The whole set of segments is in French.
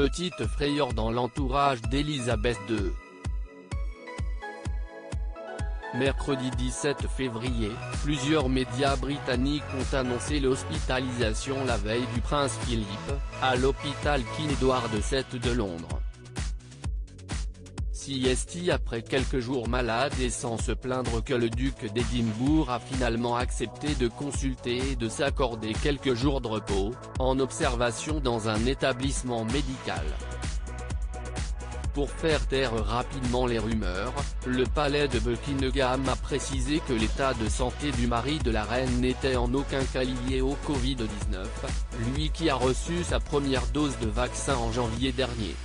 petite frayeur dans l'entourage d'Elisabeth II. Mercredi 17 février, plusieurs médias britanniques ont annoncé l'hospitalisation la veille du prince Philippe, à l'hôpital King Edward VII de Londres. CST après quelques jours malade et sans se plaindre que le duc d'Édimbourg a finalement accepté de consulter et de s'accorder quelques jours de repos, en observation dans un établissement médical. Pour faire taire rapidement les rumeurs, le palais de Buckingham a précisé que l'état de santé du mari de la reine n'était en aucun cas lié au Covid-19, lui qui a reçu sa première dose de vaccin en janvier dernier.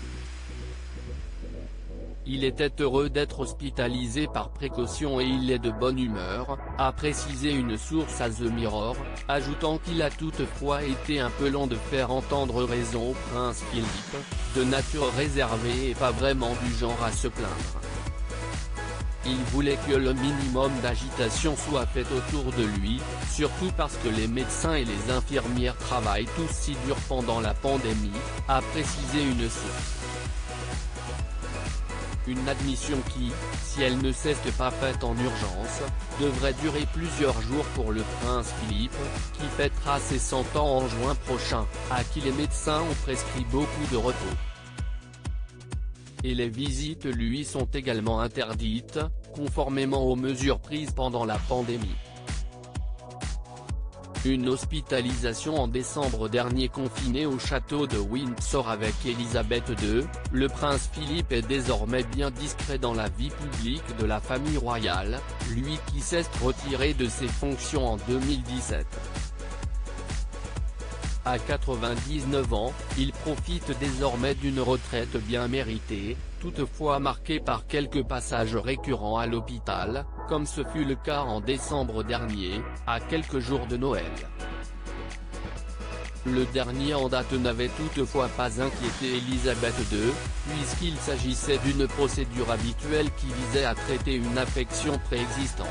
Il était heureux d'être hospitalisé par précaution et il est de bonne humeur, a précisé une source à The Mirror, ajoutant qu'il a toutefois été un peu lent de faire entendre raison au prince Philippe, de nature réservée et pas vraiment du genre à se plaindre. Il voulait que le minimum d'agitation soit fait autour de lui, surtout parce que les médecins et les infirmières travaillent tous si dur pendant la pandémie, a précisé une source. Une admission qui, si elle ne s'est pas faite en urgence, devrait durer plusieurs jours pour le prince Philippe, qui fêtera ses 100 ans en juin prochain, à qui les médecins ont prescrit beaucoup de repos. Et les visites lui sont également interdites, conformément aux mesures prises pendant la pandémie. Une hospitalisation en décembre dernier confiné au château de Windsor avec Elisabeth II, le prince Philippe est désormais bien discret dans la vie publique de la famille royale, lui qui s'est retiré de ses fonctions en 2017. À 99 ans, il profite désormais d'une retraite bien méritée, toutefois marquée par quelques passages récurrents à l'hôpital, comme ce fut le cas en décembre dernier, à quelques jours de Noël. Le dernier en date n'avait toutefois pas inquiété Elisabeth II, puisqu'il s'agissait d'une procédure habituelle qui visait à traiter une affection préexistante.